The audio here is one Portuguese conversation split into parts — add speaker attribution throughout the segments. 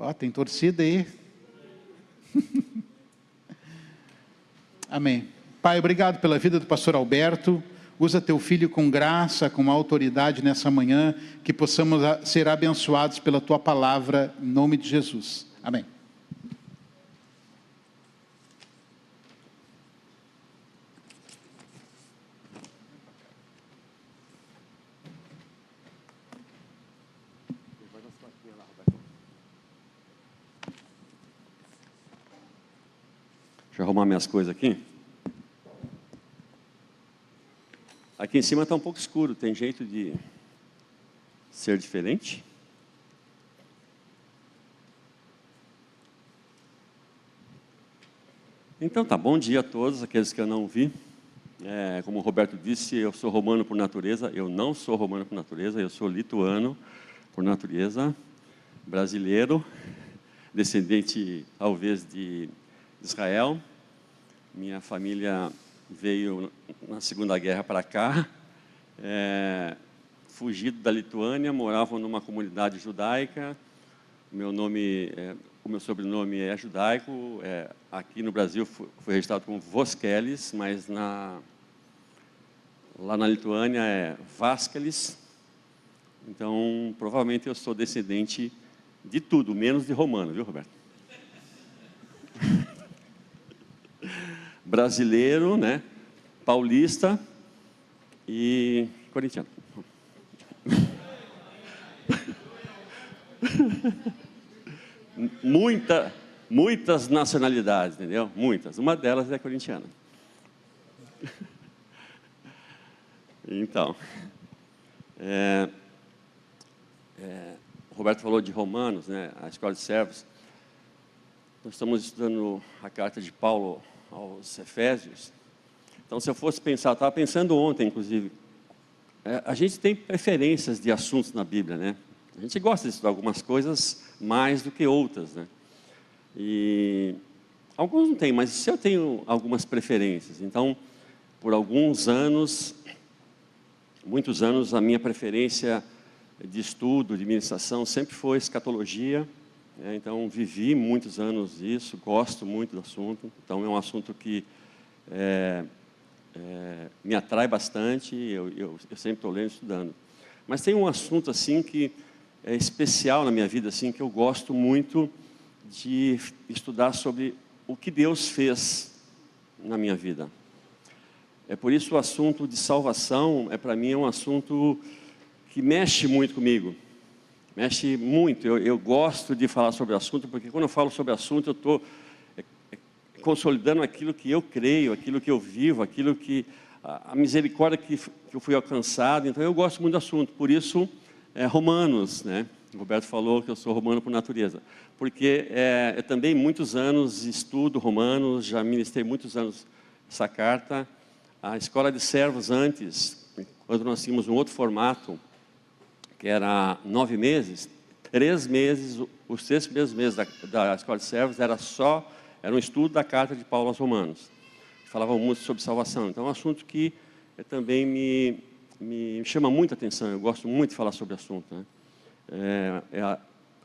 Speaker 1: Ó, tem torcida aí. Amém. Pai, obrigado pela vida do pastor Alberto. Usa teu filho com graça, com autoridade nessa manhã, que possamos ser abençoados pela tua palavra, em nome de Jesus. Amém.
Speaker 2: Deixa eu arrumar minhas coisas aqui. Aqui em cima está um pouco escuro, tem jeito de ser diferente? Então tá, bom dia a todos, aqueles que eu não vi. Como o Roberto disse, eu sou romano por natureza, eu não sou romano por natureza, eu sou lituano por natureza, brasileiro, descendente talvez de Israel. Minha família veio na Segunda Guerra para cá, fugido da Lituânia, moravam numa comunidade judaica. O meu sobrenome é judaico, aqui no Brasil foi registrado como Voskelis, mas lá na Lituânia é Vaskelis. Então, provavelmente eu sou descendente de tudo, menos de romano, viu, Roberto? Brasileiro, né? Paulista e corintiano. Muitas nacionalidades, entendeu? Muitas. Uma delas é corintiana. Então, o Roberto falou de Romanos, né? A escola de servos. Nós estamos estudando a carta de Paulo aos Efésios. Então, se eu fosse pensar, estava pensando ontem, inclusive, a gente tem preferências de assuntos na Bíblia, né? A gente gosta de estudar algumas coisas mais do que outras, né? E alguns não têm, mas eu tenho algumas preferências. Então, por alguns anos, muitos anos, a minha preferência de estudo, de ministração, sempre foi escatologia. Então, vivi muitos anos isso, gosto muito do assunto. Então, é um assunto que me atrai bastante, eu sempre estou lendo e estudando. Mas tem um assunto assim que é especial na minha vida, assim, que eu gosto muito de estudar sobre o que Deus fez na minha vida. Por isso o assunto de salvação, para mim, é um assunto que mexe muito comigo. Mexe muito, eu gosto de falar sobre o assunto, porque quando eu falo sobre o assunto, eu estou consolidando aquilo que eu creio, aquilo que eu vivo, aquilo que a misericórdia que eu fui alcançado. Então eu gosto muito do assunto, por isso Romanos, né? O Roberto falou que eu sou romano por natureza, porque eu também muitos anos estudo Romanos, já ministrei muitos anos essa carta. A escola de servos antes, quando nós tínhamos um outro formato, que era 9 meses, 3 meses, os 3 primeiros meses da escola de servos era um estudo da carta de Paulo aos Romanos. Falava muito sobre salvação. Então é um assunto que também me chama muita atenção, eu gosto muito de falar sobre o assunto, né?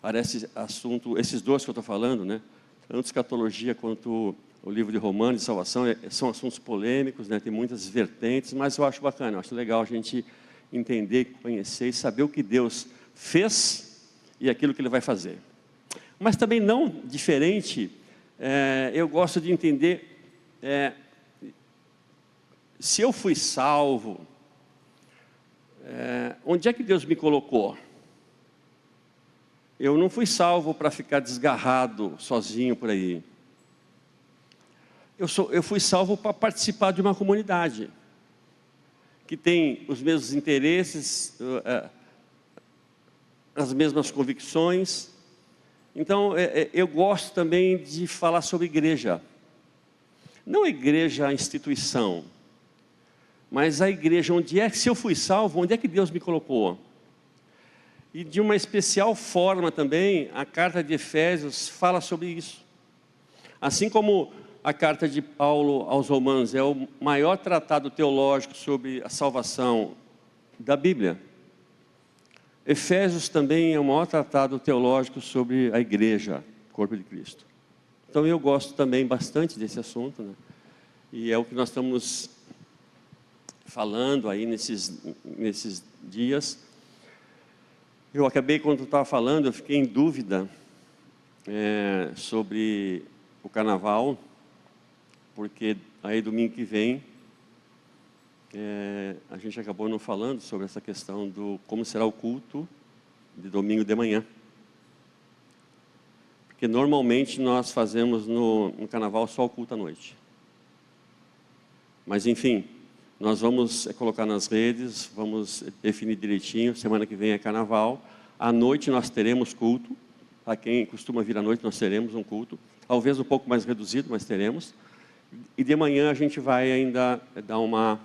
Speaker 2: Parece assunto, esses dois que eu estou falando, né? Tanto escatologia quanto o livro de Romanos de salvação, são assuntos polêmicos, né? Tem muitas vertentes, mas eu acho bacana, eu acho legal a gente entender, conhecer e saber o que Deus fez e aquilo que Ele vai fazer. Mas também não diferente, eu gosto de entender se eu fui salvo, onde é que Deus me colocou? Eu não fui salvo para ficar desgarrado, sozinho por aí. Eu fui salvo para participar de uma comunidade que tem os mesmos interesses, as mesmas convicções. Então, eu gosto também de falar sobre igreja. Não a igreja, a instituição, mas a igreja, se eu fui salvo, onde é que Deus me colocou? E de uma especial forma também, a carta de Efésios fala sobre isso. Assim como a carta de Paulo aos Romanos é o maior tratado teológico sobre a salvação da Bíblia, Efésios também é o maior tratado teológico sobre a igreja, corpo de Cristo. Então eu gosto também bastante desse assunto, né? E é o que nós estamos falando aí nesses dias. Eu acabei, quando eu estava falando, eu fiquei em dúvida sobre o carnaval, porque aí domingo que vem a gente acabou não falando sobre essa questão do como será o culto de domingo de manhã. Porque normalmente nós fazemos no carnaval só o culto à noite. Mas enfim, nós vamos colocar nas redes, vamos definir direitinho. Semana que vem é carnaval. À noite nós teremos culto. Para quem costuma vir à noite, nós teremos um culto. Talvez um pouco mais reduzido, mas teremos. E de manhã a gente vai ainda dar uma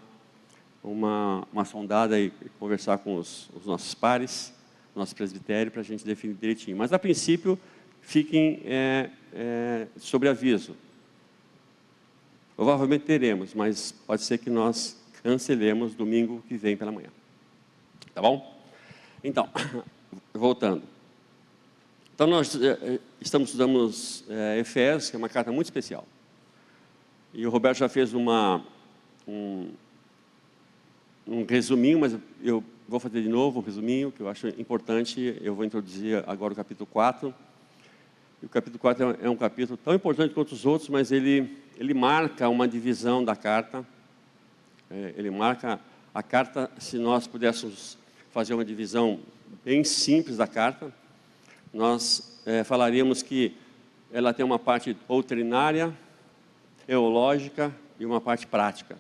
Speaker 2: sondada e conversar com os nossos pares, nosso presbitério, para a gente definir direitinho. Mas a princípio, fiquem sobre aviso. Provavelmente teremos, mas pode ser que nós cancelemos domingo que vem pela manhã. Tá bom? Então, voltando. Então, nós estamos estudando Efésios, que é uma carta muito especial. E o Roberto já fez um resuminho, mas eu vou fazer de novo um resuminho, que eu acho importante. Eu vou introduzir agora o capítulo 4. E o capítulo 4 é um capítulo tão importante quanto os outros, mas ele marca uma divisão da carta. Ele marca a carta, se nós pudéssemos fazer uma divisão bem simples da carta, nós falaríamos que ela tem uma parte doutrinária, teológica e uma parte prática.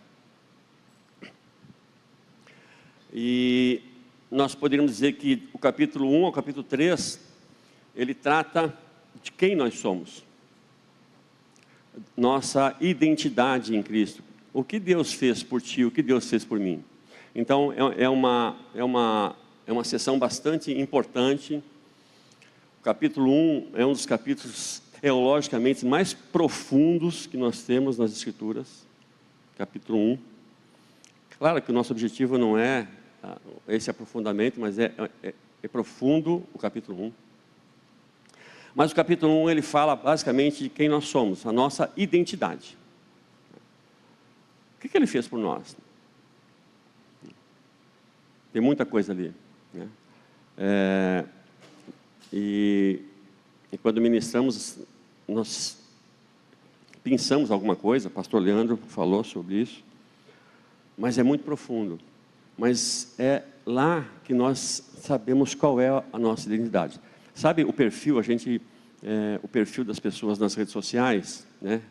Speaker 2: E nós poderíamos dizer que o capítulo 1 ao capítulo 3, ele trata de quem nós somos. Nossa identidade em Cristo. O que Deus fez por ti, o que Deus fez por mim. Então, é uma sessão bastante importante. O capítulo 1 é um dos capítulos teologicamente mais profundos que nós temos nas Escrituras. Capítulo 1. Claro que o nosso objetivo não é esse aprofundamento, mas é profundo o capítulo 1. Mas o capítulo 1 ele fala basicamente de quem nós somos, a nossa identidade. O que ele fez por nós? Tem muita coisa ali, né? E quando ministramos, nós pensamos alguma coisa, o pastor Leandro falou sobre isso, mas é muito profundo. Mas é lá que nós sabemos qual é a nossa identidade. Sabe o perfil, o perfil das pessoas nas redes sociais, né?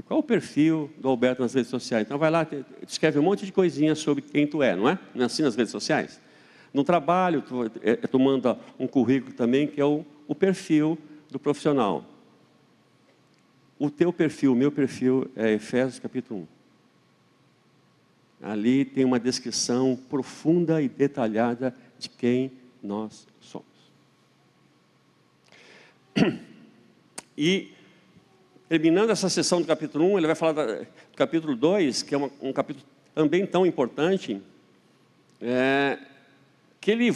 Speaker 2: Qual o perfil do Alberto nas redes sociais? Então vai lá, escreve um monte de coisinhas sobre quem tu é, não é? Não é assim nas redes sociais? No trabalho, tu manda um currículo também, que é o perfil do profissional. O teu perfil, o meu perfil é Efésios capítulo 1. Ali tem uma descrição profunda e detalhada de quem nós somos. E, terminando essa sessão do capítulo 1, ele vai falar do capítulo 2, que é um capítulo também tão importante, que ele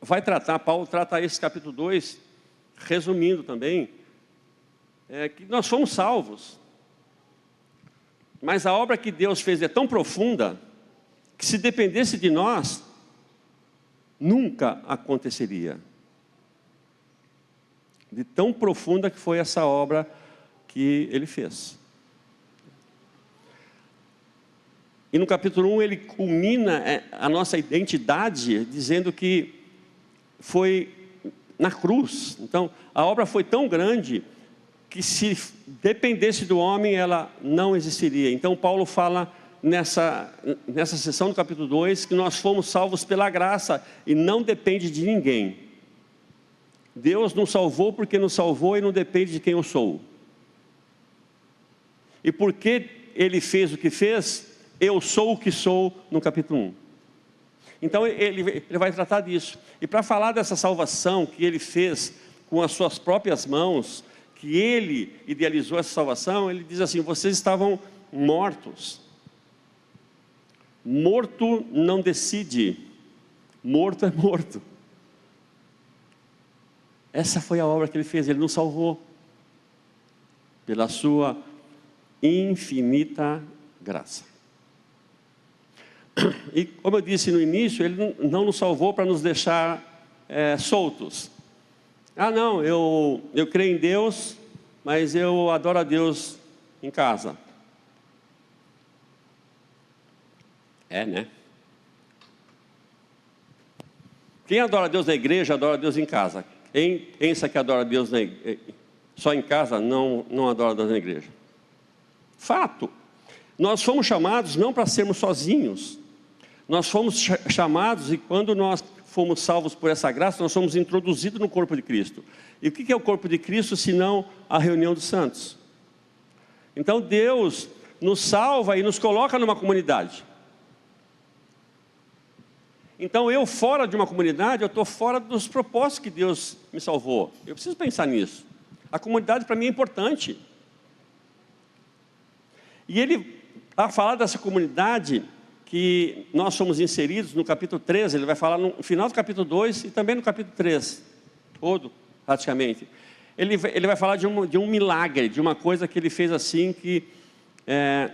Speaker 2: vai tratar, Paulo trata esse capítulo 2, resumindo também, que nós fomos salvos. Mas a obra que Deus fez é tão profunda, que se dependesse de nós, nunca aconteceria. De tão profunda que foi essa obra que ele fez. E no capítulo 1 ele culmina a nossa identidade, dizendo que foi na cruz. Então, a obra foi tão grande que se dependesse do homem, ela não existiria. Então, Paulo fala nessa sessão do capítulo 2, que nós fomos salvos pela graça e não depende de ninguém. Deus nos salvou porque nos salvou e não depende de quem eu sou. E porque Ele fez o que fez, eu sou o que sou no capítulo 1. Então ele vai tratar disso. E para falar dessa salvação que Ele fez com as suas próprias mãos, que Ele idealizou essa salvação, Ele diz assim: vocês estavam mortos. Morto não decide, morto é morto. Essa foi a obra que Ele fez, Ele nos salvou. Pela sua infinita graça. E como eu disse no início, Ele não nos salvou para nos deixar soltos. Ah não, eu creio em Deus, mas eu adoro a Deus em casa. Né? Quem adora a Deus na igreja, adora a Deus em casa. Quem pensa que adora a Deus só em casa, não adora a Deus na igreja. Fato. Nós fomos chamados não para sermos sozinhos. Nós fomos chamados, e quando nós fomos salvos por essa graça, nós somos introduzidos no corpo de Cristo. E o que é o corpo de Cristo, senão a reunião dos santos? Então Deus nos salva e nos coloca numa comunidade. Então eu fora de uma comunidade, eu estou fora dos propósitos que Deus me salvou. Eu preciso pensar nisso. A comunidade para mim é importante. E Ele, a falar dessa comunidade que nós somos inseridos no capítulo 13, Ele vai falar no final do capítulo 2 e também no capítulo 3, todo praticamente. Ele vai falar de um milagre, de uma coisa que Ele fez assim que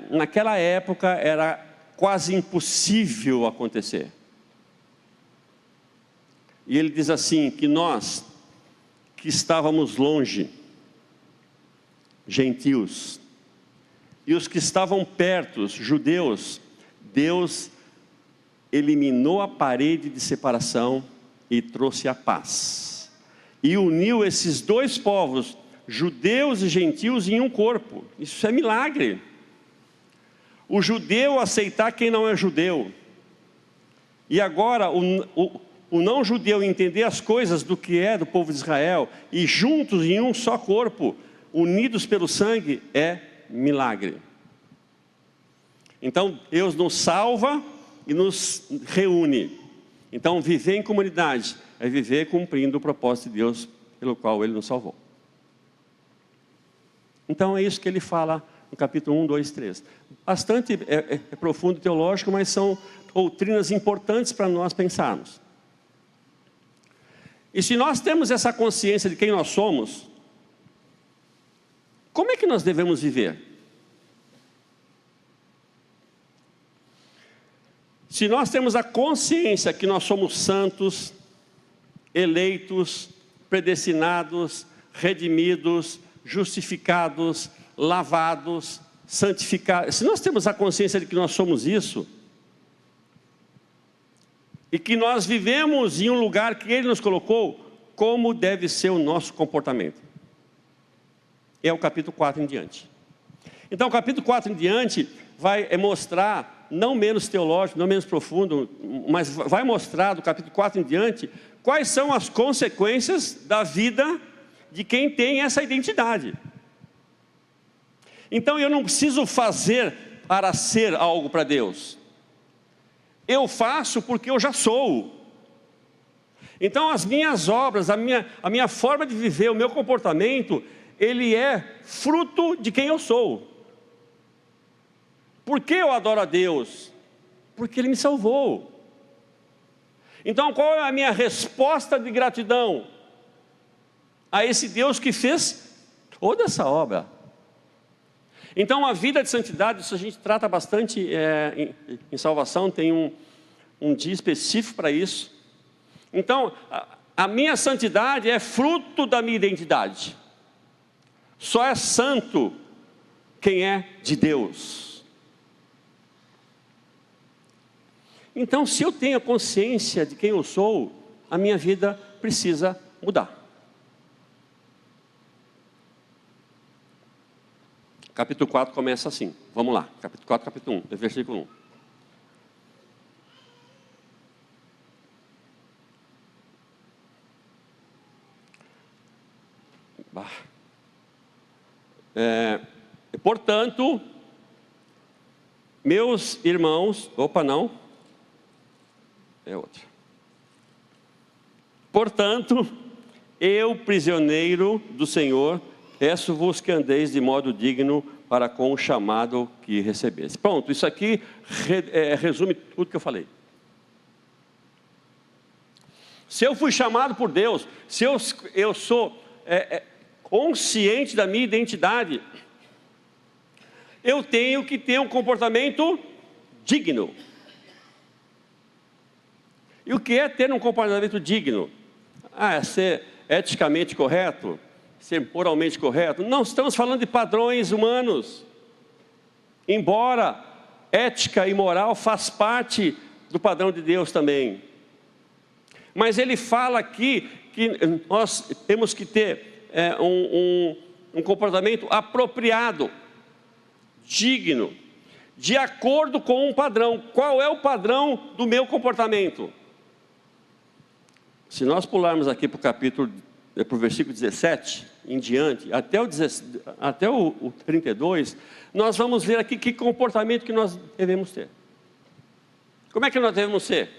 Speaker 2: naquela época era quase impossível acontecer. E Ele diz assim, que nós que estávamos longe, gentios, e os que estavam perto, judeus, Deus eliminou a parede de separação e trouxe a paz. E uniu esses dois povos, judeus e gentios, em um corpo. Isso é milagre. O judeu aceitar quem não é judeu. E agora o não judeu entender as coisas do que é do povo de Israel, e juntos em um só corpo, unidos pelo sangue, é milagre. Então Deus nos salva e nos reúne. Então viver em comunidade é viver cumprindo o propósito de Deus pelo qual Ele nos salvou. Então é isso que Ele fala no capítulo 1, 2, 3. Bastante profundo teológico, mas são doutrinas importantes para nós pensarmos. E se nós temos essa consciência de quem nós somos, como é que nós devemos viver? Se nós temos a consciência que nós somos santos, eleitos, predestinados, redimidos, justificados, lavados, santificados, se nós temos a consciência de que nós somos isso, e que nós vivemos em um lugar que Ele nos colocou, como deve ser o nosso comportamento? É o capítulo 4 em diante. Então o capítulo 4 em diante vai mostrar, não menos teológico, não menos profundo, mas vai mostrar do capítulo 4 em diante, quais são as consequências da vida de quem tem essa identidade. Então eu não preciso fazer para ser algo para Deus. Eu faço porque eu já sou. Então as minhas obras, a minha forma de viver, o meu comportamento, ele é fruto de quem eu sou. Por que eu adoro a Deus? Porque Ele me salvou. Então qual é a minha resposta de gratidão a esse Deus que fez toda essa obra? Então a vida de santidade, isso a gente trata bastante em salvação, tem um dia específico para isso. Então a minha santidade é fruto da minha identidade. Só é santo quem é de Deus. Então se eu tenho a consciência de quem eu sou, a minha vida precisa mudar. Capítulo 4 começa assim, vamos lá, capítulo 4, capítulo 1, versículo 1. Portanto, meus irmãos, portanto, eu, prisioneiro do Senhor, peço-vos que andeis de modo digno para com o chamado que recebeste. Pronto, isso aqui resume tudo que eu falei. Se eu fui chamado por Deus, se eu sou consciente da minha identidade, eu tenho que ter um comportamento digno. E o que é ter um comportamento digno? É ser eticamente correto? Ser moralmente correto? Não estamos falando de padrões humanos. Embora ética e moral faz parte do padrão de Deus também. Mas ele fala aqui que nós temos que ter um comportamento apropriado, digno, de acordo com um padrão. Qual é o padrão do meu comportamento? Se nós pularmos aqui para o versículo 17 em diante, até o 32, nós vamos ver aqui que comportamento que nós devemos ter. Como é que nós devemos ser?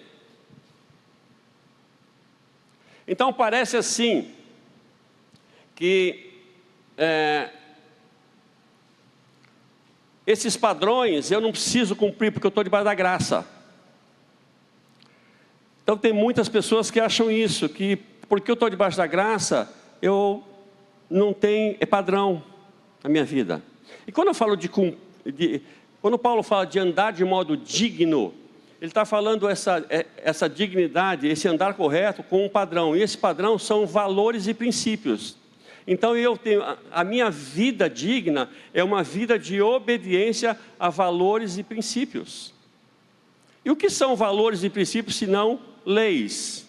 Speaker 2: Então parece assim, que esses padrões eu não preciso cumprir porque eu estou debaixo da graça. Então tem muitas pessoas que acham isso, que porque eu estou debaixo da graça, eu não tenho padrão na minha vida. E quando eu falo quando Paulo fala de andar de modo digno, ele está falando essa dignidade, esse andar correto com um padrão. E esse padrão são valores e princípios. Então a minha vida digna é uma vida de obediência a valores e princípios. E o que são valores e princípios se não leis?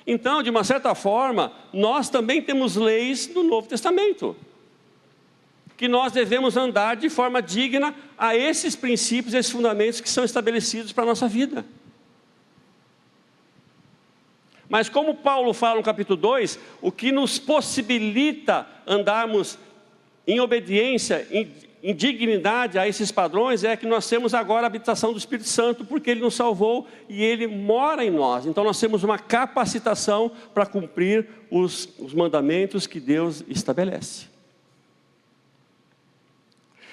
Speaker 2: Então, de uma certa forma, nós também temos leis no Novo Testamento, que nós devemos andar de forma digna a esses princípios, esses fundamentos que são estabelecidos para a nossa vida. Mas como Paulo fala no capítulo 2, o que nos possibilita andarmos em obediência, em dignidade a esses padrões, é que nós temos agora a habitação do Espírito Santo, porque Ele nos salvou e Ele mora em nós. Então nós temos uma capacitação para cumprir os mandamentos que Deus estabelece.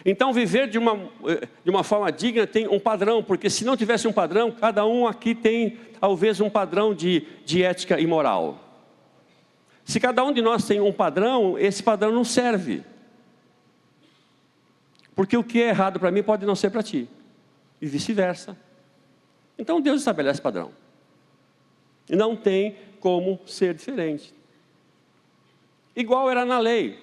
Speaker 2: Então viver de uma forma digna tem um padrão, porque se não tivesse um padrão, cada um aqui tem talvez um padrão de ética e moral. Se cada um de nós tem um padrão, esse padrão não serve. Porque o que é errado para mim pode não ser para ti, e vice-versa. Então Deus estabelece padrão. E não tem como ser diferente. Igual era na lei.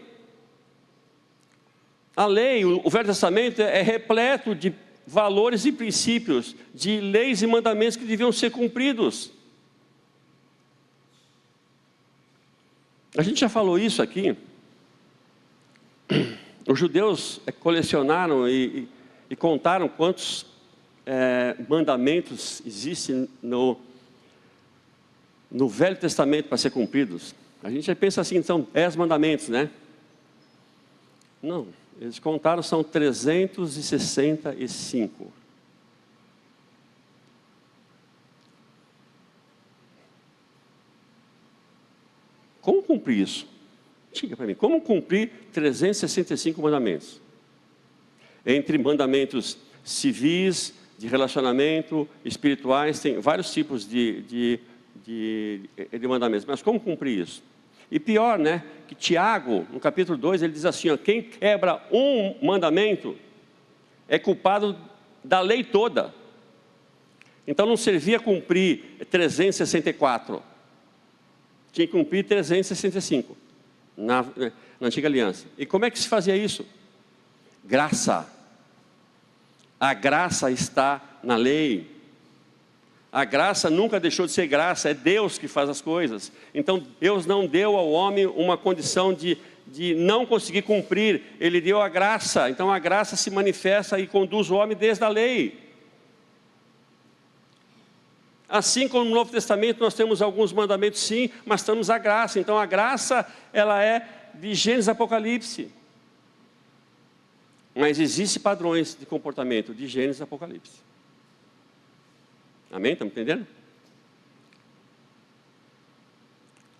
Speaker 2: A lei, o Velho Testamento é repleto de valores e princípios, de leis e mandamentos que deviam ser cumpridos. A gente já falou isso aqui. Os judeus colecionaram e contaram quantos mandamentos existem no Velho Testamento para ser cumpridos. A gente já pensa assim, são 10 mandamentos, né? Não, eles contaram, são 365. Como cumprir isso? Diga para mim, como cumprir 365 mandamentos? Entre mandamentos civis, de relacionamento, espirituais, tem vários tipos de mandamentos. Mas como cumprir isso? E pior, né? Que Tiago, no capítulo 2, ele diz assim, ó, quem quebra um mandamento é culpado da lei toda. Então não servia cumprir 364. Tinha que cumprir 365. Na antiga aliança. E como é que se fazia isso? Graça. A graça está na lei. A graça nunca deixou de ser graça, é Deus que faz as coisas. Então Deus não deu ao homem uma condição de não conseguir cumprir, Ele deu a graça. Então a graça se manifesta e conduz o homem desde a lei. Assim como no Novo Testamento nós temos alguns mandamentos sim, mas temos a graça. Então a graça, ela é de Gênesis a Apocalipse. Mas existem padrões de comportamento de Gênesis a Apocalipse. Amém? Estamos entendendo?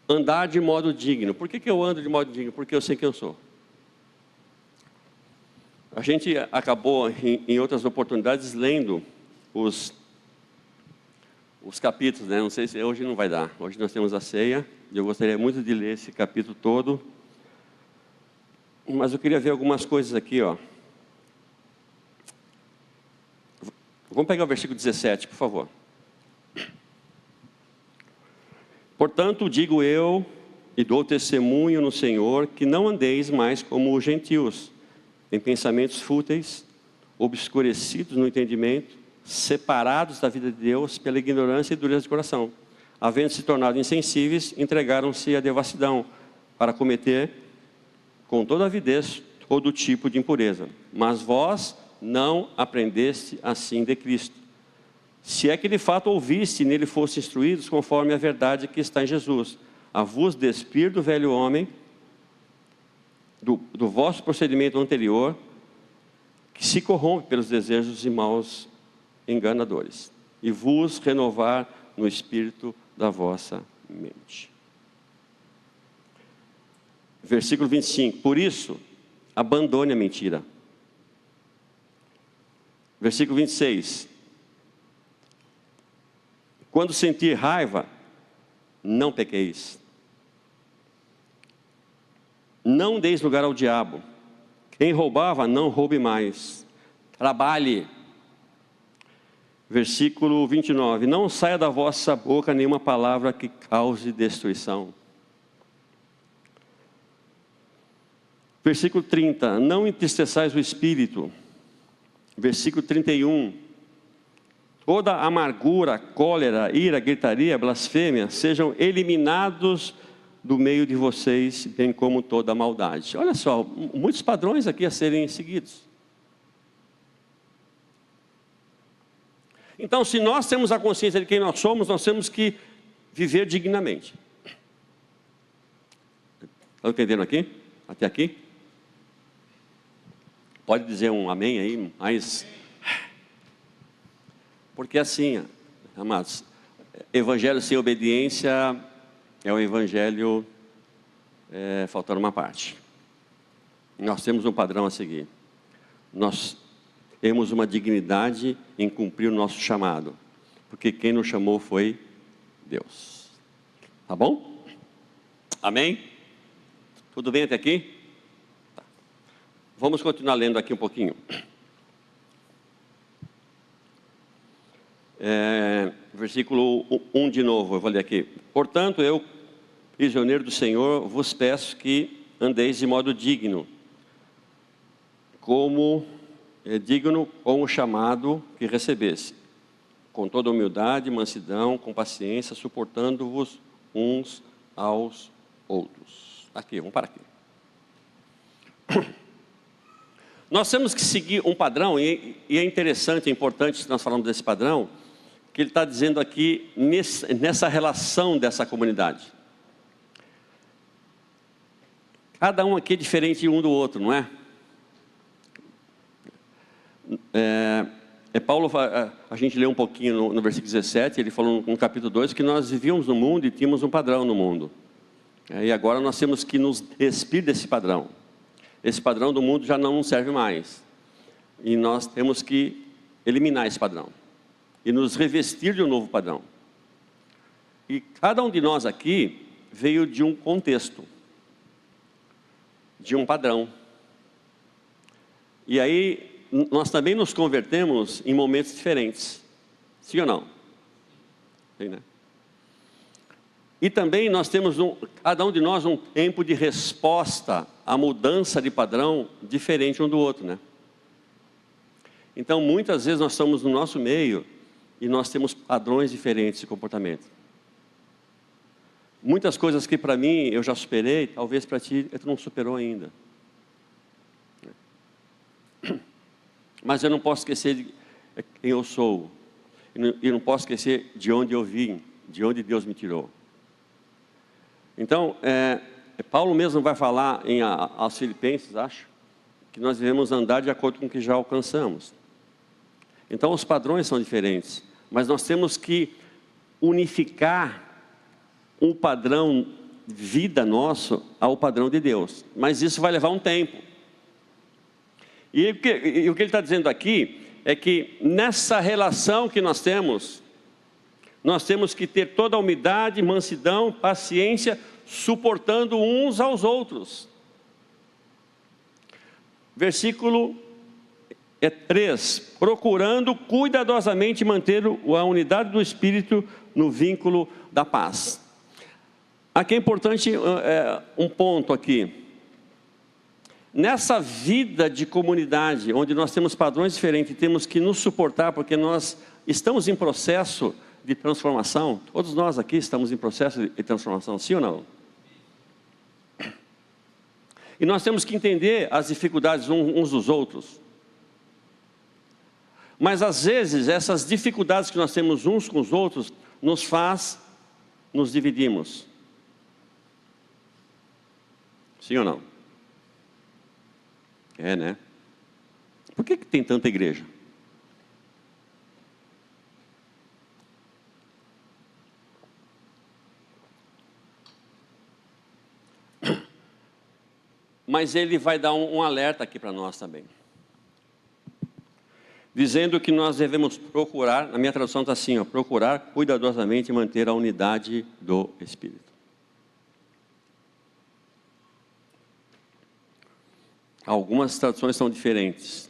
Speaker 2: Andar de modo digno. Por que eu ando de modo digno? Porque eu sei quem eu sou. A gente acabou em outras oportunidades lendo os os capítulos, né? Não sei se hoje não vai dar. Hoje nós temos a ceia, e eu gostaria muito de ler esse capítulo todo. Mas eu queria ver algumas coisas aqui, ó. Vamos pegar o versículo 17, por favor. Portanto, digo eu, e dou testemunho no Senhor, que não andeis mais como os gentios, em pensamentos fúteis, obscurecidos no entendimento, separados da vida de Deus pela ignorância e dureza de coração. Havendo se tornado insensíveis, entregaram-se à devassidão, para cometer com toda avidez todo tipo de impureza. Mas vós não aprendeste assim de Cristo. Se é que de fato ouviste e nele foste instruídos, conforme a verdade que está em Jesus, a vos despir do velho homem, do vosso procedimento anterior, que se corrompe pelos desejos e maus enganadores, e vos renovar no espírito da vossa mente. Versículo 25. Por isso, abandone a mentira. Versículo 26. Quando sentir raiva, não pequeis. Não deis lugar ao diabo. Quem roubava, não roube mais. Trabalhe. Versículo 29. Não saia da vossa boca nenhuma palavra que cause destruição. Versículo 30. Não entristeçais o espírito. Versículo 31. Toda amargura, cólera, ira, gritaria, blasfêmia, sejam eliminados do meio de vocês, bem como toda maldade. Olha só, muitos padrões aqui a serem seguidos. Então, se nós temos a consciência de quem nós temos que viver dignamente. Estão entendendo aqui? Até aqui? Pode dizer um amém aí, mas... Porque assim, amados, evangelho sem obediência é um evangelho faltando uma parte. Nós temos um padrão a seguir. Nós temos uma dignidade em cumprir o nosso chamado. Porque quem nos chamou foi Deus. Tá bom? Amém? Tudo bem até aqui? Tá. Vamos continuar lendo aqui um pouquinho. Versículo 1 de novo, eu vou ler aqui. Portanto, eu, prisioneiro do Senhor, vos peço que andeis de modo digno, como digno com o chamado que recebesse, com toda humildade, mansidão, com paciência, suportando-vos uns aos outros. Aqui, vamos parar aqui. Nós temos que seguir um padrão, e é interessante, é importante que nós falamos desse padrão, que ele está dizendo aqui, nessa relação dessa comunidade. Cada um aqui é diferente um do outro, não é? Paulo, a gente leu um pouquinho no versículo 17, ele falou no capítulo 2, que nós vivíamos no mundo e tínhamos um padrão no mundo. E agora nós temos que nos despir desse padrão. Esse padrão do mundo já não serve mais. E nós temos que eliminar esse padrão. E nos revestir de um novo padrão. E cada um de nós aqui veio de um contexto. De um padrão. E aí, nós também nos convertemos em momentos diferentes. Sim ou não? Sim, né? E também nós temos, cada um de nós, um tempo de resposta à mudança de padrão diferente um do outro, né? Então, muitas vezes nós estamos no nosso meio e nós temos padrões diferentes de comportamento. Muitas coisas que para mim eu já superei, talvez para ti tu não superou ainda. Mas eu não posso esquecer de quem eu sou. E não posso esquecer de onde eu vim, de onde Deus me tirou. Então, Paulo mesmo vai falar aos Filipenses, acho, que nós devemos andar de acordo com o que já alcançamos. Então, os padrões são diferentes, mas nós temos que unificar um padrão de vida nosso ao padrão de Deus. Mas isso vai levar um tempo. E o que ele está dizendo aqui é que nessa relação que nós temos, nós temos que ter toda a humildade, mansidão, paciência, suportando uns aos outros. Versículo 3, procurando cuidadosamente manter a unidade do Espírito no vínculo da paz. Aqui é importante um ponto aqui. Nessa vida de comunidade, onde nós temos padrões diferentes e temos que nos suportar, porque nós estamos em processo de transformação, todos nós aqui estamos em processo de transformação, sim ou não? E nós temos que entender as dificuldades uns dos outros. Mas às vezes, essas dificuldades que nós temos uns com os outros, nos faz nos dividirmos. Sim ou não? É, né? Por que tem tanta igreja? Mas ele vai dar um alerta aqui para nós também. Dizendo que nós devemos procurar, na minha tradução está assim, ó, procurar cuidadosamente manter a unidade do Espírito. Algumas traduções são diferentes.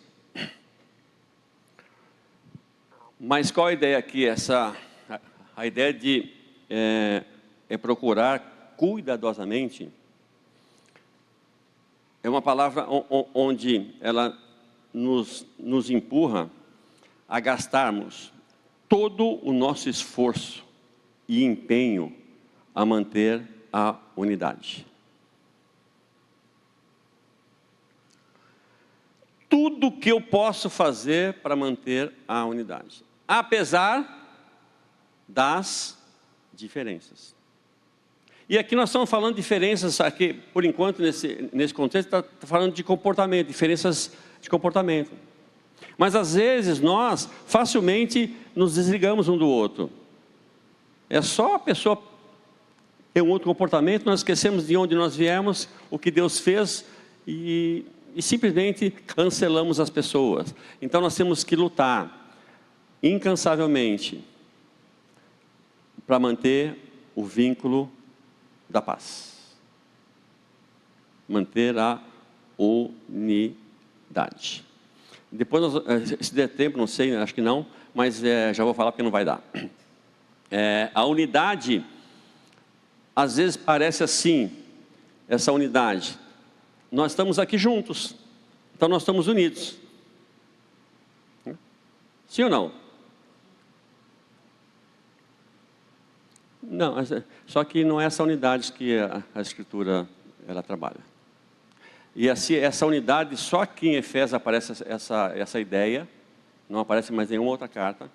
Speaker 2: Mas qual a ideia aqui? A ideia de procurar cuidadosamente. É uma palavra onde ela nos empurra a gastarmos todo o nosso esforço e empenho a manter a unidade. Tudo que eu posso fazer para manter a unidade, apesar das diferenças. E aqui nós estamos falando de diferenças, aqui, por enquanto, nesse contexto, está falando de comportamento, diferenças de comportamento. Mas às vezes nós facilmente nos desligamos um do outro. É só a pessoa ter um outro comportamento, nós esquecemos de onde nós viemos, o que Deus fez e simplesmente cancelamos as pessoas. Então nós temos que lutar incansavelmente para manter o vínculo da paz. Manter a unidade. Depois, se der tempo, não sei, acho que não, mas já vou falar porque não vai dar. A unidade, às vezes parece assim, essa unidade. Nós estamos aqui juntos, então nós estamos unidos. Sim ou não? Não, só que não é essa unidade que a Escritura ela trabalha. E assim, essa unidade, só aqui em Efésios aparece essa ideia, não aparece mais nenhuma outra carta,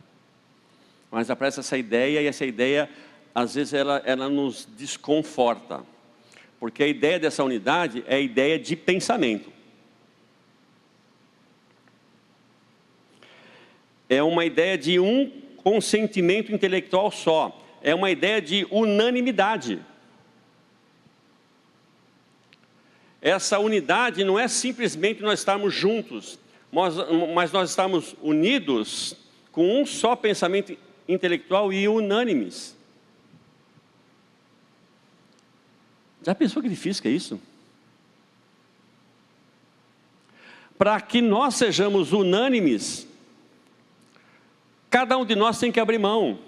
Speaker 2: mas aparece essa ideia, e essa ideia, às vezes, ela nos desconforta, porque a ideia dessa unidade é a ideia de pensamento. É uma ideia de um consentimento intelectual só, é uma ideia de unanimidade. Essa unidade não é simplesmente nós estarmos juntos, mas nós estamos unidos com um só pensamento intelectual e unânimes. Já pensou que difícil que é isso? Para que nós sejamos unânimes, cada um de nós tem que abrir mão.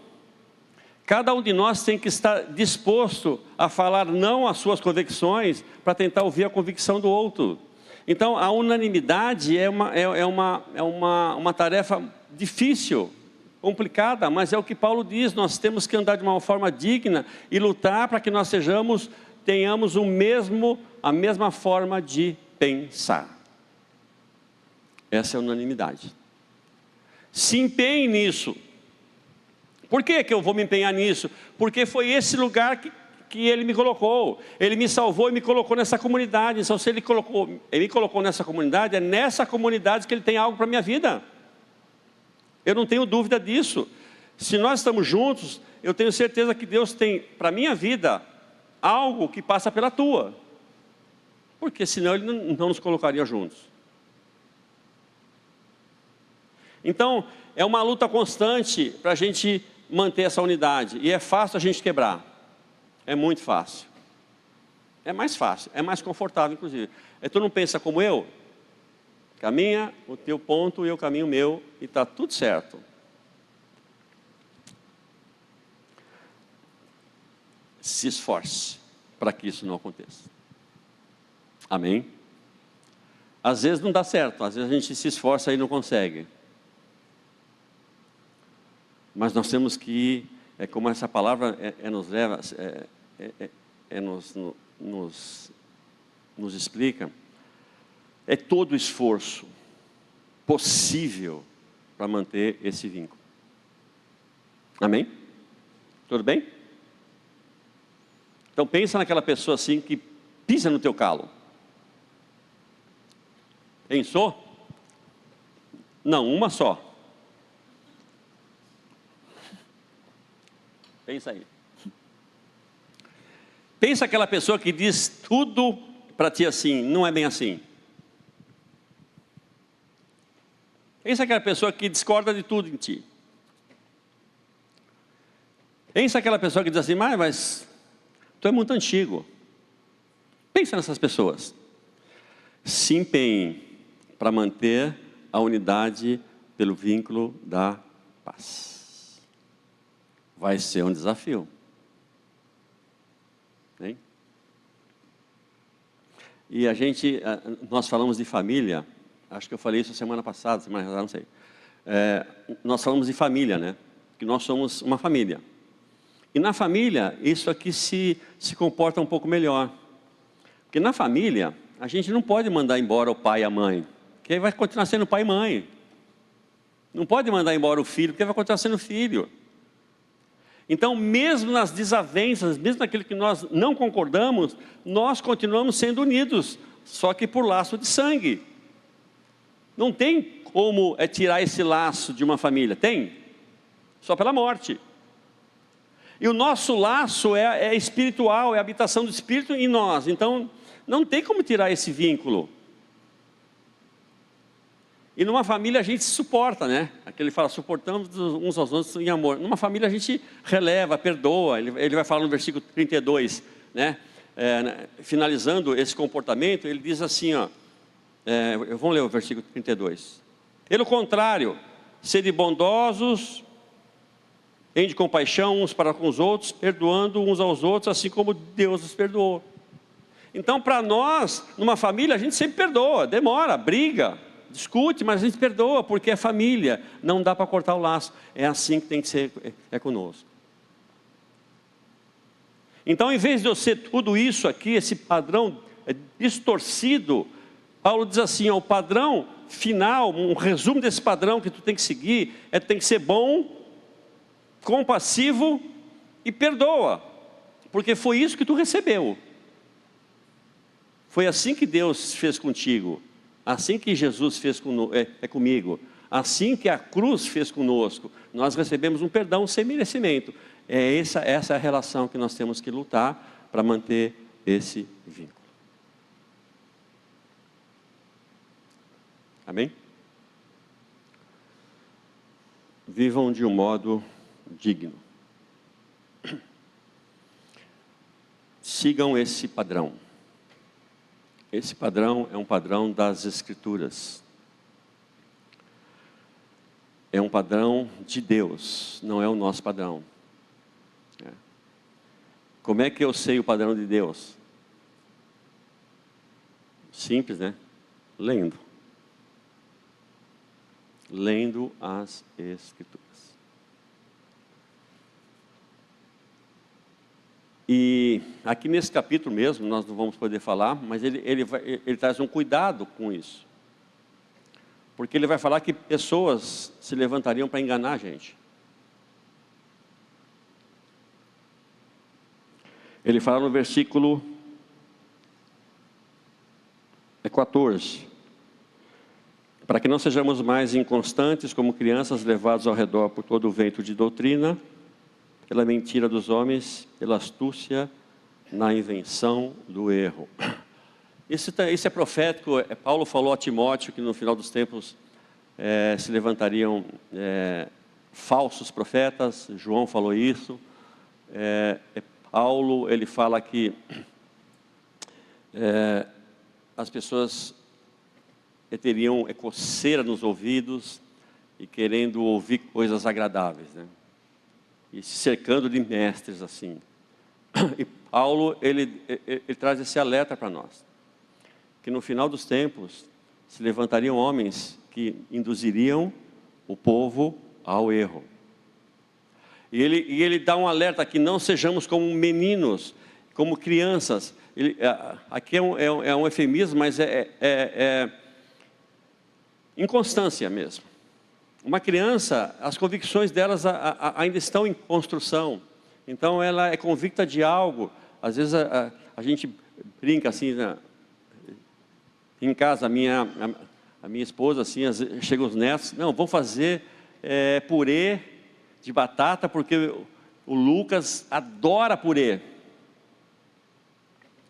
Speaker 2: Cada um de nós tem que estar disposto a falar não às suas convicções para tentar ouvir a convicção do outro. Então, a unanimidade é uma tarefa difícil, complicada, mas é o que Paulo diz, nós temos que andar de uma forma digna e lutar para que nós tenhamos a mesma forma de pensar. Essa é a unanimidade. Se empenhe nisso. Por que eu vou me empenhar nisso? Porque foi esse lugar que Ele me colocou. Ele me salvou e me colocou nessa comunidade. Então, se Ele me colocou nessa comunidade, é nessa comunidade que Ele tem algo para a minha vida. Eu não tenho dúvida disso. Se nós estamos juntos, eu tenho certeza que Deus tem para a minha vida algo que passa pela tua. Porque senão Ele não nos colocaria juntos. Então, é uma luta constante para a gente manter essa unidade. E é fácil a gente quebrar. É muito fácil. É mais fácil, é mais confortável, inclusive. Tu não pensa como eu? Caminha o teu ponto e eu caminho o meu, e está tudo certo. Se esforce para que isso não aconteça. Amém? Às vezes não dá certo, às vezes a gente se esforça e não consegue. Mas nós temos que ir, como essa palavra nos leva, nos explica, é todo o esforço possível para manter esse vínculo. Amém? Tudo bem? Então pensa naquela pessoa assim que pisa no teu calo. Pensou? Não, uma só. Pensa aí. Pensa aquela pessoa que diz tudo para ti assim, não é bem assim. Pensa aquela pessoa que discorda de tudo em ti. Pensa aquela pessoa que diz assim, mas tu é muito antigo. Pensa nessas pessoas. Se empenhe para manter a unidade pelo vínculo da paz. Vai ser um desafio. Hein? E nós falamos de família, acho que eu falei isso semana passada, não sei. Nós falamos de família, né? Que nós somos uma família. E na família, isso aqui se comporta um pouco melhor. Porque na família, a gente não pode mandar embora o pai e a mãe, porque aí vai continuar sendo pai e mãe. Não pode mandar embora o filho, porque vai continuar sendo filho. Então, mesmo nas desavenças, mesmo naquilo que nós não concordamos, nós continuamos sendo unidos, só que por laço de sangue. Não tem como tirar esse laço de uma família, tem? Só pela morte. E o nosso laço é espiritual, é a habitação do Espírito em nós. Então, não tem como tirar esse vínculo. E numa família a gente se suporta, né? Aquele fala, suportamos uns aos outros em amor. Numa família a gente releva, perdoa. Ele vai falar no versículo 32, né? Finalizando esse comportamento, ele diz assim, ó. Vamos ler o versículo 32. Pelo contrário, sede bondosos, de compaixão uns para com os outros, perdoando uns aos outros, assim como Deus os perdoou. Então, para nós, numa família, a gente sempre perdoa, demora, briga, discute, mas a gente perdoa, porque é família, não dá para cortar o laço. É assim que tem que ser conosco. Então, em vez de eu ser tudo isso aqui, esse padrão distorcido, Paulo diz assim, o padrão final, um resumo desse padrão que tu tem que seguir, tem que ser bom, compassivo e perdoa, porque foi isso que tu recebeu. Foi assim que Deus fez contigo, assim que Jesus fez comigo, assim que a cruz fez conosco. Nós recebemos um perdão sem merecimento. Essa é a relação que nós temos que lutar para manter esse vínculo. Amém? Vivam de um modo digno. Sigam esse padrão. Esse padrão é um padrão das Escrituras. É um padrão de Deus, não é o nosso padrão. Como é que eu sei o padrão de Deus? Simples, né? Lendo. Lendo as Escrituras. E aqui nesse capítulo mesmo, nós não vamos poder falar, mas ele traz um cuidado com isso. Porque ele vai falar que pessoas se levantariam para enganar a gente. Ele fala no versículo 14. Para que não sejamos mais inconstantes como crianças levados ao redor por todo o vento de doutrina, pela mentira dos homens, pela astúcia na invenção do erro. Isso é profético. Paulo falou a Timóteo que no final dos tempos se levantariam falsos profetas, João falou isso, Paulo, ele fala que as pessoas teriam coceira nos ouvidos e querendo ouvir coisas agradáveis, né? E se cercando de mestres assim. E Paulo, ele traz esse alerta para nós, que no final dos tempos se levantariam homens que induziriam o povo ao erro. E ele dá um alerta que não sejamos como meninos, como crianças. Aqui é um eufemismo, mas é inconstância mesmo. Uma criança, as convicções delas ainda estão em construção. Então ela é convicta de algo. Às vezes a gente brinca assim, em casa, a minha esposa, assim, chegam os netos, não, vou fazer purê de batata, porque o Lucas adora purê.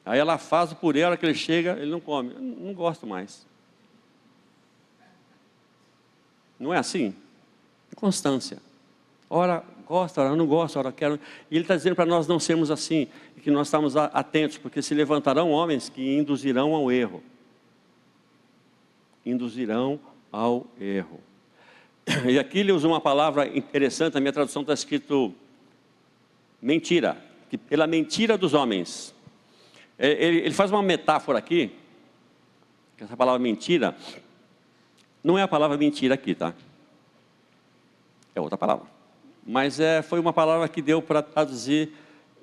Speaker 2: Aí ela faz o purê, a hora que ele chega, ele não come. Eu não gosto mais. Não é assim? Constância. Ora gosta, ora não gosta, ora quero. E ele está dizendo para nós não sermos assim, e que nós estamos atentos, porque se levantarão homens que induzirão ao erro. Induzirão ao erro. E aqui ele usa uma palavra interessante, na minha tradução está escrito mentira, que pela mentira dos homens. Ele faz uma metáfora aqui, que essa palavra mentira, não é a palavra mentira aqui, tá? É outra palavra. Mas foi uma palavra que deu para traduzir,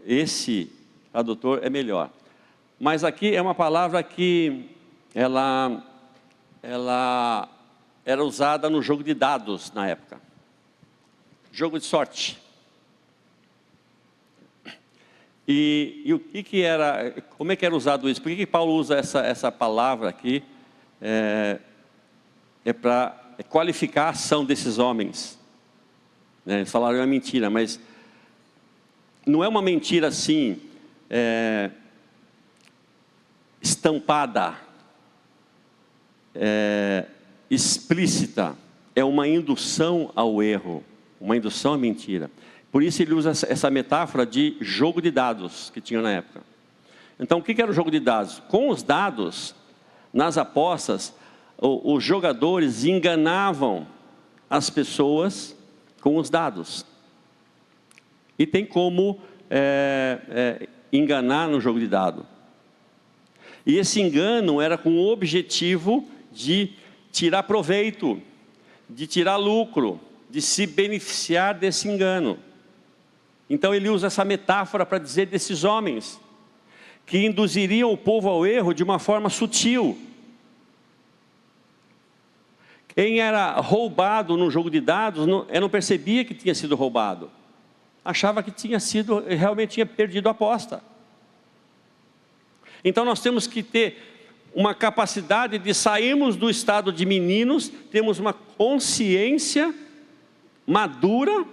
Speaker 2: esse tradutor é melhor. Mas aqui é uma palavra que ela era usada no jogo de dados na época. Jogo de sorte. E o que era, como é que era usado isso? Por que Paulo usa essa palavra aqui? Para qualificar a ação desses homens. Eles falaram é uma mentira, mas não é uma mentira assim, estampada, explícita. É uma indução ao erro, uma indução à mentira. Por isso ele usa essa metáfora de jogo de dados que tinha na época. Então o que era o jogo de dados? Com os dados, nas apostas, os jogadores enganavam as pessoas com os dados. E tem como enganar no jogo de dado. E esse engano era com o objetivo de tirar proveito, de tirar lucro, de se beneficiar desse engano. Então ele usa essa metáfora para dizer desses homens que induziriam o povo ao erro de uma forma sutil. Quem era roubado no jogo de dados, não percebia que tinha sido roubado. Achava que realmente tinha perdido a aposta. Então nós temos que ter uma capacidade de sairmos do estado de meninos, temos uma consciência madura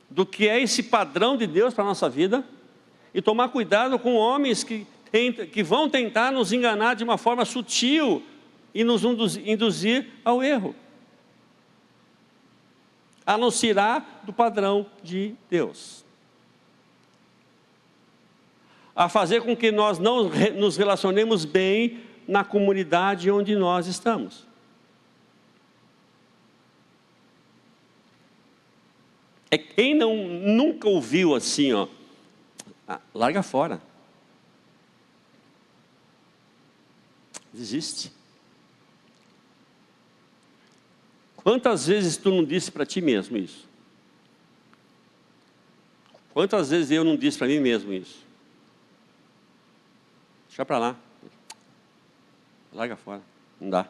Speaker 2: do que é esse padrão de Deus para a nossa vida, e tomar cuidado com homens que vão tentar nos enganar de uma forma sutil, e nos induzir ao erro, a nos tirar do padrão de Deus, a fazer com que nós não nos relacionemos bem na comunidade onde nós estamos. Quem nunca ouviu assim, larga fora, desiste. Quantas vezes tu não disse para ti mesmo isso? Quantas vezes eu não disse para mim mesmo isso? Deixa para lá. Larga fora. Não dá.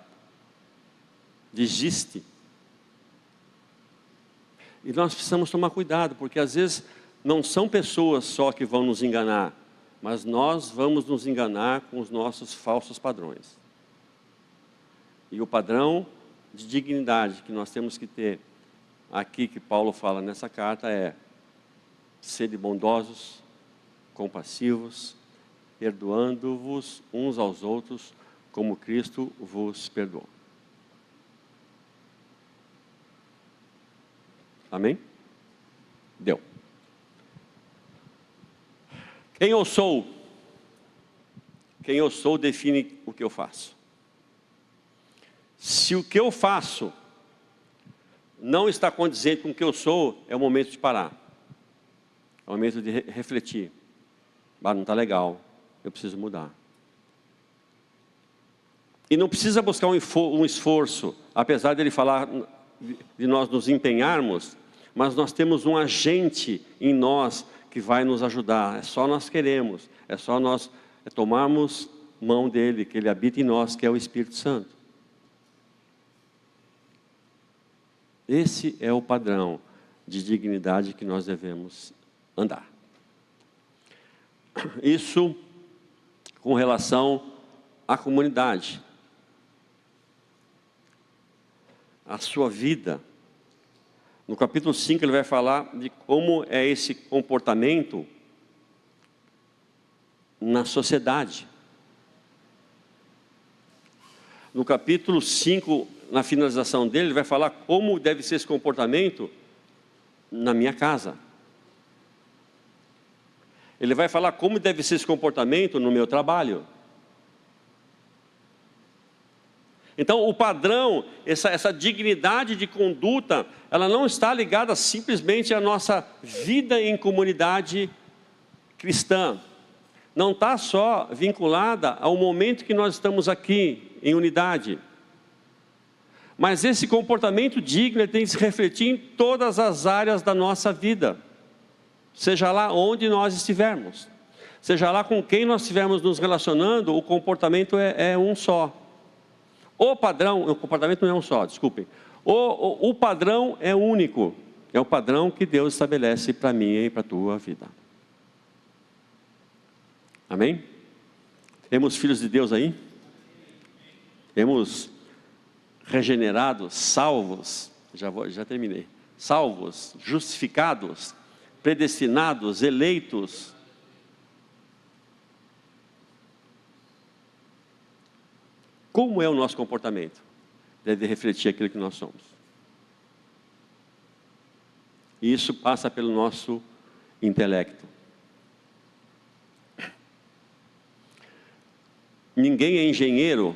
Speaker 2: Desiste. E nós precisamos tomar cuidado, porque às vezes não são pessoas só que vão nos enganar, mas nós vamos nos enganar com os nossos falsos padrões. E o padrão de dignidade que nós temos que ter aqui, que Paulo fala nessa carta, é: sede bondosos, compassivos, perdoando-vos uns aos outros, como Cristo vos perdoou. Amém? Deu. Quem eu sou? Quem eu sou define o que eu faço. Se o que eu faço não está condizente com o que eu sou, é o momento de parar. É o momento de refletir. Ah, não está legal, eu preciso mudar. E não precisa buscar um esforço, apesar dele falar de nós nos empenharmos, mas nós temos um agente em nós que vai nos ajudar. É só nós queremos, é só nós tomarmos mão dele, que ele habita em nós, que é o Espírito Santo. Esse é o padrão de dignidade que nós devemos andar. Isso com relação à comunidade. A sua vida. No capítulo 5 ele vai falar de como é esse comportamento na sociedade. No capítulo 5, na finalização dele, ele vai falar como deve ser esse comportamento na minha casa. Ele vai falar como deve ser esse comportamento no meu trabalho. Então, o padrão, essa dignidade de conduta, ela não está ligada simplesmente à nossa vida em comunidade cristã. Não está só vinculada ao momento que nós estamos aqui, em unidade. Mas esse comportamento digno tem que se refletir em todas as áreas da nossa vida. Seja lá onde nós estivermos. Seja lá com quem nós estivermos nos relacionando, o comportamento é um só. O comportamento não é um só, desculpem. O padrão é único. É o padrão que Deus estabelece para mim e para a tua vida. Amém? Temos filhos de Deus aí? Temos regenerados, salvos, já terminei. Salvos, justificados, predestinados, eleitos. Como é o nosso comportamento? Deve refletir aquilo que nós somos. E isso passa pelo nosso intelecto. Ninguém é engenheiro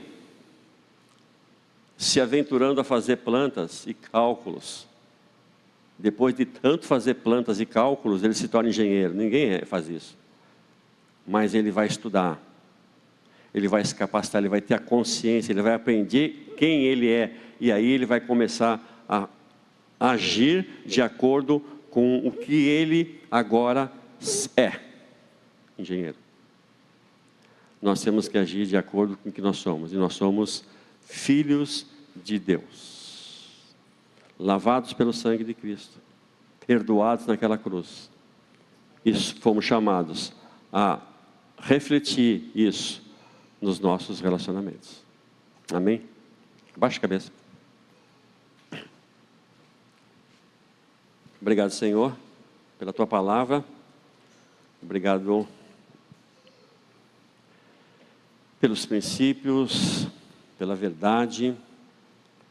Speaker 2: se aventurando a fazer plantas e cálculos. Depois de tanto fazer plantas e cálculos, ele se torna engenheiro. Ninguém faz isso. Mas ele vai estudar. Ele vai se capacitar, ele vai ter a consciência, ele vai aprender quem ele é. E aí ele vai começar a agir de acordo com o que ele agora é. Engenheiro. Nós temos que agir de acordo com o que nós somos. E nós somos filhos de Deus. Lavados pelo sangue de Cristo. Perdoados naquela cruz. E fomos chamados a refletir isso nos nossos relacionamentos. Amém? Baixa a cabeça. Obrigado, Senhor, pela Tua palavra. Obrigado pelos princípios, pela verdade.